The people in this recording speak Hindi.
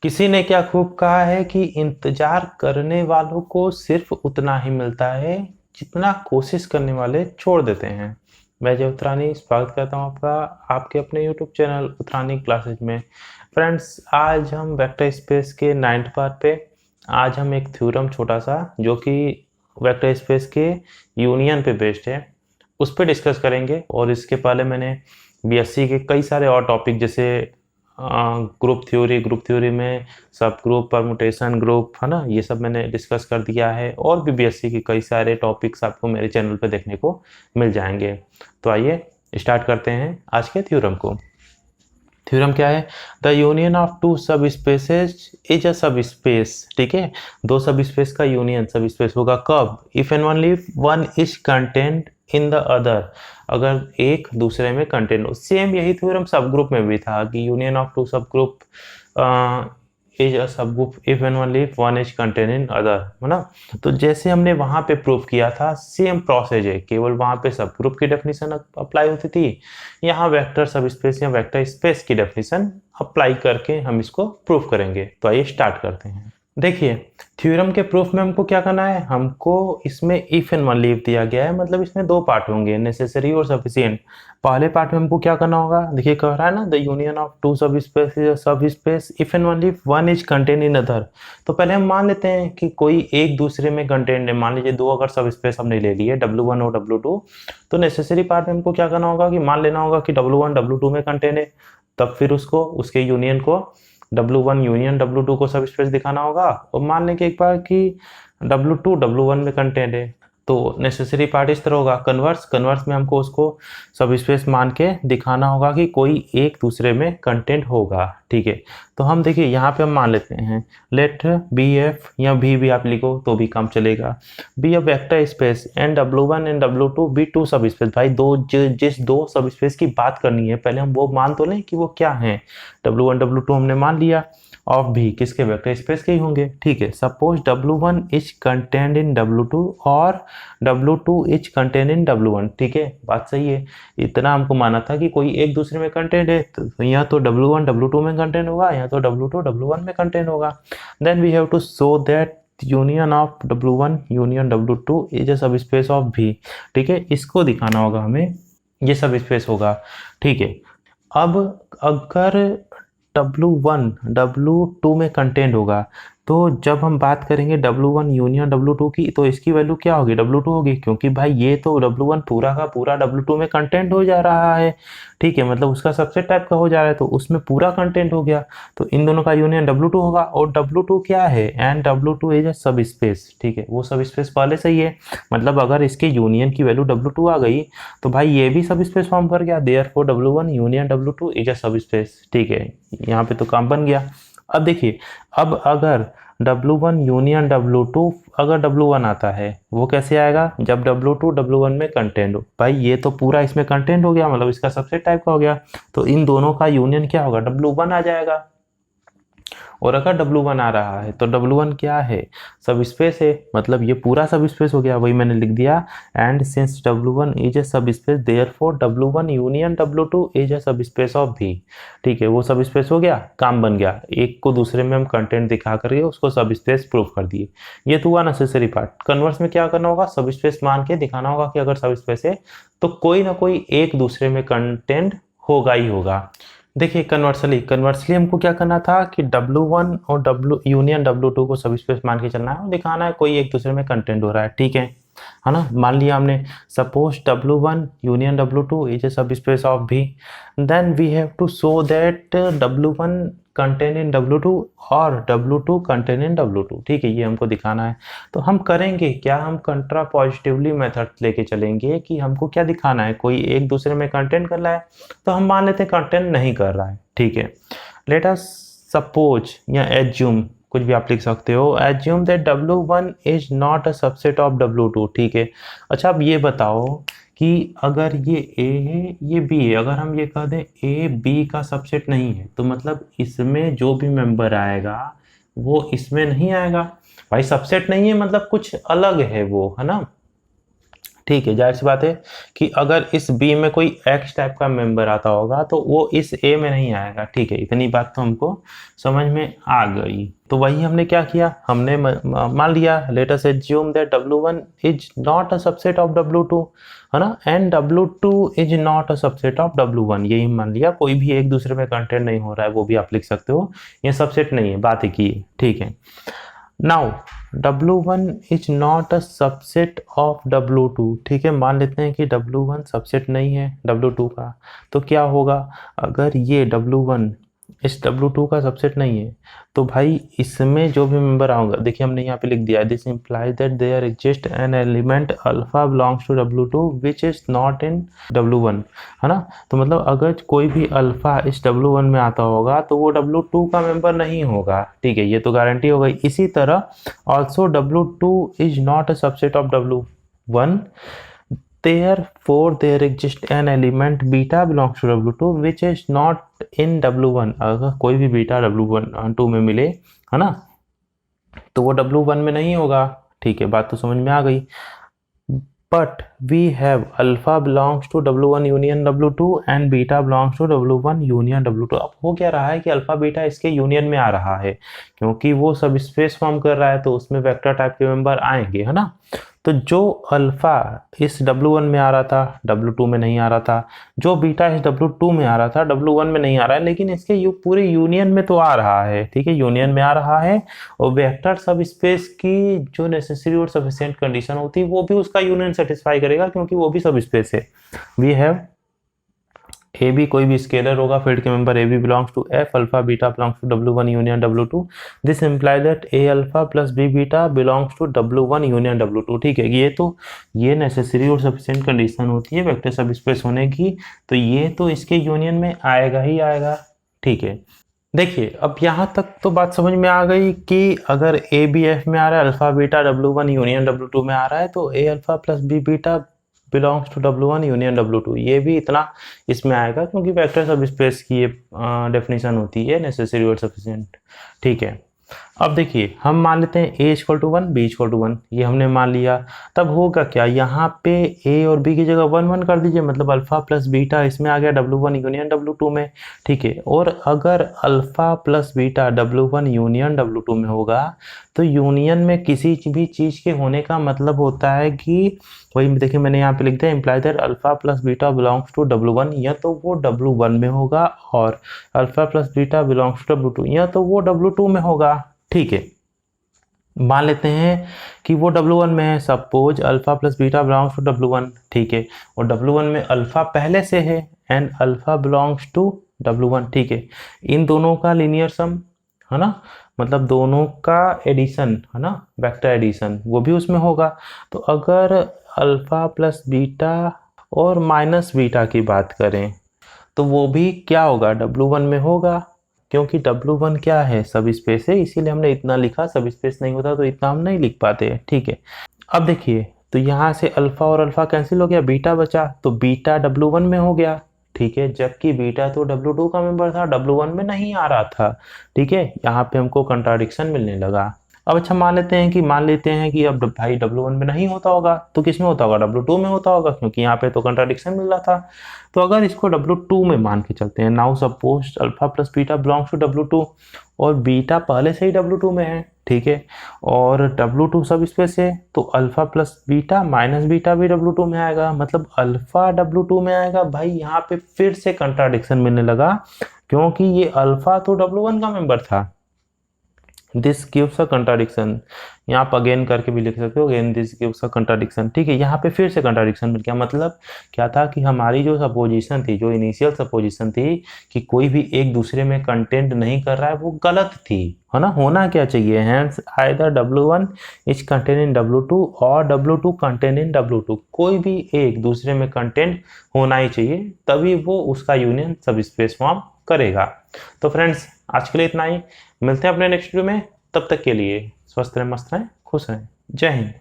किसी ने क्या खूब कहा है कि इंतजार करने वालों को सिर्फ उतना ही मिलता है जितना कोशिश करने वाले छोड़ देते हैं। मैं जय उत्तरानी स्वागत करता हूँ आपका आपके अपने यूट्यूब चैनल उत्तरानी क्लासेज में। फ्रेंड्स, आज हम वेक्टर स्पेस के 9th पार्ट पे आज हम एक थ्योरम छोटा सा जो कि वेक्टर स्पेस के यूनियन पे बेस्ड है उस पर डिस्कस करेंगे। और इसके पहले मैंने बीएससी के कई सारे और टॉपिक जैसे ग्रुप थ्योरी में सब ग्रुप परमुटेशन ग्रुप है ना, ये सब मैंने डिस्कस कर दिया है। और भी बीएससी के कई सारे टॉपिक्स आपको मेरे चैनल पे देखने को मिल जाएंगे। तो आइए स्टार्ट करते हैं आज के थ्योरम को। थ्योरम क्या है? द यूनियन ऑफ टू सब स्पेसेस इज अ सब स्पेस। ठीक है, दो सब स्पेस का यूनियन सब स्पेस होगा कब? If and only one is content in the other, अगर एक दूसरे में कंटेंट हो। सेम यही थ्योरम सब ग्रुप में भी था कि यूनियन ऑफ टू सब ग्रुप इज अ सब group if and only one is content in other, है ना। तो जैसे हमने वहां पे प्रूव किया था सेम प्रोसेस है, केवल वहां पे सब ग्रुप की डेफिनेशन अप्लाई होती थी, यहाँ वेक्टर सब स्पेस या वेक्टर स्पेस की डेफिनेशन अप्लाई करके हम इसको प्रूफ करेंगे। तो आइए स्टार्ट करते हैं। देखिए, थ्योरम के प्रूफ में हमको क्या करना है, हमको इसमें इफ एंड वन लीव दिया गया है, मतलब इसमें दो पार्ट होंगे, नेसेसरी और सफिशिएंट। पहले पार्ट में हमको क्या करना होगा, देखिए कह रहा है ना द यूनियन ऑफ टू सब स्पेस इज सब space if and only one is contain in other. तो पहले हम मान लेते हैं कि कोई एक दूसरे में कंटेंट है। मान लीजिए दो अगर सब स्पेस हमने ले लिए W1 और W2, तो नेसेसरी पार्ट में हमको क्या करना होगा कि मान लेना होगा कि W1 W2 में कंटेंट है, तब फिर उसको उसके यूनियन को W1 यूनियन W2 को सब स्पेस दिखाना होगा। और मान लें कि एक बार कि W2 W1 में कंटेंट है, तो नेसेसरी पार्ट इस तरह होगा कन्वर्स। कन्वर्स में हमको उसको सब स्पेस मान के दिखाना होगा कि कोई एक दूसरे में कंटेंट होगा। ठीक है, तो हम देखिए यहाँ पे हम मान लेते हैं लेट बी एफ या भी आप लिखो तो भी काम चलेगा। Be a vector space and W1 and W2 be two subspace. भाई जिस दो सब स्पेस की बात करनी है पहले हम वो मान तो लें कि वो क्या है। W1 W2 हमने मान लिया, ऑफ भी किसके वेक्टर स्पेस के ही होंगे। ठीक है, suppose W1 is content in W2 और W2 is content in W1। ठीक है, बात सही है। इतना हमको माना था कि कोई एक दूसरे में कंटेंट है, तो यहाँ तो W1 W2 में कंटेंट होगा, यहाँ तो W2 W1 में कंटेंट होगा। Then we have to show that union of W1 union W2 is a subspace of V। ठीक है, इसको दिखाना होगा हमें, ये सब स्पेस होगा। ठीक है, अब अगर W1 W2 में कंटेंट होगा, तो जब हम बात करेंगे W1 यूनियन W2 की, तो इसकी वैल्यू क्या होगी? W2 होगी, क्योंकि भाई ये तो W1 पूरा का पूरा W2 में कंटेंट हो जा रहा है। ठीक है, मतलब उसका सबसेट टाइप का हो जा रहा है, तो उसमें पूरा कंटेंट हो गया, तो इन दोनों का यूनियन W2 होगा। और W2 क्या है? एंड W2 इज अ सब स्पेस। ठीक है, वो सब स्पेस पहले से ही है, मतलब अगर इसके यूनियन की वैल्यू W2 आ गई तो भाई ये भी सब स्पेस फॉर्म कर गया। Therefore W1 union W2 is a सब स्पेस। ठीक है, यहाँ पे तो काम बन गया। अब देखिए, अब अगर W1 यूनियन W2, अगर W1 आता है वो कैसे आएगा? जब W2 W1 में कंटेंट हो। भाई ये तो पूरा इसमें कंटेंट हो गया, मतलब इसका सबसेट टाइप का हो गया, तो इन दोनों का यूनियन क्या होगा? W1 आ जाएगा। और अगर W1 आ रहा है तो W1 क्या है? सब स्पेस है, मतलब ये पूरा सब स्पेस हो गया, वही मैंने लिख दिया। And since W1 is a सब space therefore W1 union W2 is a subspace of V। ठीक है, वो सब स्पेस हो गया, काम बन गया। एक को दूसरे में हम कंटेंट दिखा करके उसको सब स्पेस प्रूफ कर दिए। ये तो हुआ नेसेसरी पार्ट। कन्वर्स में क्या करना होगा? सब स्पेस मान के दिखाना होगा कि अगर सब स्पेस है तो कोई ना कोई एक दूसरे में कंटेंट होगा ही होगा। देखिए, कन्वर्सली हमको क्या करना था कि W1 और W यूनियन W2 को सब स्पेस मान के चलना है और दिखाना है कोई एक दूसरे में कंटेंट हो रहा है। ठीक है ना। मान लिया हमने, suppose W1 union W2 is a subspace of V, then we have to show that W1 content in W2 और W2 कंटेंट इन W2। ठीक है, ये हमको दिखाना है। तो हम करेंगे क्या? हम कंट्रा पॉजिटिवली मेथड लेके चलेंगे कि हमको क्या दिखाना है, कोई एक दूसरे में कंटेंट कर रहा है, तो हम मान लेते हैं कंटेंट नहीं कर रहा है। ठीक है, लेट अस सपोज या एज्यूम, कुछ भी आप लिख सकते हो, assume that W1 is not a subset of W2। ठीक है, अच्छा अब ये बताओ कि अगर ये A है ये B है, अगर हम ये कह दें A B का सबसेट नहीं है, तो मतलब इसमें जो भी मेंबर आएगा वो इसमें नहीं आएगा। भाई सबसेट नहीं है मतलब कुछ अलग है वो, है ना। ठीक है, जाहिर सी बात है कि अगर इस बी में कोई एक्स टाइप का मेंबर आता होगा तो वो इस ए में नहीं आएगा। ठीक है, इतनी बात तो हमको समझ में आ गई। तो वही हमने क्या किया, हमने मान लिया let us assume that W1 is not a subset of W2, है ना, and W2 is not a subset of W1। यही मान लिया, कोई भी एक दूसरे में कंटेंट नहीं हो रहा है, वो भी आप लिख सकते हो, ये सबसेट नहीं है, बात एक ही है। ठीक है, now W1 is not a subset of W2। ठीक है, मान लेते हैं कि W1 सबसेट नहीं है W2 का, तो क्या होगा, अगर ये W1 इस W2 का सबसेट नहीं है तो भाई इसमें जो भी मेंबर आऊंगा, देखिए हमने यहाँ पे लिख दिया, this implies that there exist an element alpha belongs to W2 which is not in W1, है ना। तो मतलब अगर कोई भी अल्फा इस W1 में आता होगा तो वो W2 का मेंबर नहीं होगा। ठीक है, ये तो गारंटी हो गई। इसी तरह also W2 is not a subset of W1, therefore there exists an element beta belongs to W2 which is not in W1। अगर कोई भी बीटा W2 में मिले, है ना, तो वो W1 में नहीं होगा। ठीक है, बात तो समझ में आ गई। But we have alpha belongs to W1 union W2 and beta belongs to W1 union W2। अब हो क्या रहा है कि अल्फा बीटा इसके यूनियन में आ रहा है, क्योंकि वो सब स्पेस फॉर्म कर रहा है तो उसमें वेक्टर टाइप के मेंबर आएंगे, है ना। तो जो अल्फा इस W1 में आ रहा था W2 में नहीं आ रहा था, जो बीटा इस W2 में आ रहा था W1 में नहीं आ रहा है, लेकिन इसके पूरे यूनियन में तो आ रहा है। ठीक है, यूनियन में आ रहा है, और वेक्टर सब स्पेस की जो नेसेसरी और सफिशिएंट कंडीशन होती है वो भी उसका यूनियन सेटिस्फाई करेगा, क्योंकि वो भी सब स्पेस है। वी हैव ए बी कोई भी स्केलर होगा, फील्ड के member a b belongs to F alpha beta belongs to W1 union W2। This imply that a alpha plus B beta belongs to W1 union W2। ठीक है, ये नेसेसरी और सफिशिएंट कंडीशन होती है वेक्टर सब स्पेस होने की, तो ये तो इसके यूनियन में आएगा ही आएगा। ठीक है, देखिए अब यहाँ तक तो बात समझ में आ गई कि अगर ए बी एफ में आ रहा है, alpha beta W1 union W2 में आ रहा है, तो A alpha plus B beta belongs to W1 union W2, ये भी इतना इसमें आएगा, क्योंकि वेक्टर सब स्पेस की ये डेफिनेशन होती है नेसेसरी और सफिशिएंट। ठीक है, अब देखिए हम मान लेते हैं a equal to 1 b equal to 1, ये हमने मान लिया। तब होगा क्या, यहाँ पे a और b की जगह 1 1 कर दीजिए, मतलब अल्फा प्लस बीटा इसमें आ गया W1 यूनियन W2 में। ठीक है, और अगर alpha plus beta W1 union W2 में होगा तो यूनियन में किसी भी चीज के होने का मतलब होता है कि वही देखिए मैंने यहाँ पे लिख दिया, imply that alpha plus beta belongs to W1, या तो वो W1 में होगा, और alpha plus beta belongs to W2, या तो वो W2 में होगा। ठीक है, मान लेते हैं कि वो W1 में है, suppose alpha plus beta belongs to W1। ठीक है, और W1 में अल्फा पहले से है and alpha belongs to W1। ठीक है, इन दोनों का लीनियर सम, है ना, मतलब दोनों का एडिशन, है ना, वेक्टर एडिशन, वो भी उसमें होगा। तो अगर अल्फा प्लस बीटा और माइनस बीटा की बात करें तो वो भी क्या होगा, W1 में होगा, क्योंकि W1 क्या है, सब स्पेस है, इसीलिए हमने इतना लिखा। सब स्पेस नहीं होता तो इतना हम नहीं लिख पाते। ठीक है, अब देखिए तो यहाँ से अल्फा और अल्फा कैंसिल हो गया, बीटा बचा, तो बीटा W1 में हो गया। ठीक है, जबकि बीटा तो W2 का मेंबर था, W1 में नहीं आ रहा था। ठीक है, यहाँ पे हमको कंट्राडिक्शन मिलने लगा। अब अच्छा मान लेते हैं कि अब भाई W1 में नहीं होता होगा तो किस में होता होगा, W2 में होता होगा, क्योंकि यहाँ पे तो कंट्राडिक्शन मिल रहा था। तो अगर इसको W2 में मान के चलते हैं, now suppose alpha plus beta belongs to W2, और बीटा पहले से ही W2 में है। ठीक है, और W2 सब स्पेस है, तो alpha plus beta minus beta भी W2 में आएगा, मतलब अल्फा W2 में आएगा। भाई यहाँ पे फिर से कंट्राडिक्शन मिलने लगा, क्योंकि ये अल्फा तो W1 का मेंबर था। दिस गिव्स अ कंट्राडिक्शन, यहाँ आप अगेन करके भी लिख सकते हो, again this gives a contradiction. ठीक है, यहाँ पे फिर से कंट्राडिक्शन मिल गया। मतलब क्या था कि हमारी जो सपोजिशन थी, जो इनिशियल सपोजिशन थी कि कोई भी एक दूसरे में कंटेंट नहीं कर रहा है, वो गलत थी, है ना। होना क्या चाहिए, hence either W1 is contain in W2 और W2 कंटेन इन W2, कोई भी एक दूसरे में कंटेंट होना ही चाहिए, तभी वो उसका यूनियन सब स्पेस फॉर्म करेगा। तो फ्रेंड्स आज के लिए इतना ही, मिलते हैं अपने नेक्स्ट वीडियो में। तब तक के लिए स्वस्थ रहें, मस्त रहें, खुश रहें। जय हिंद।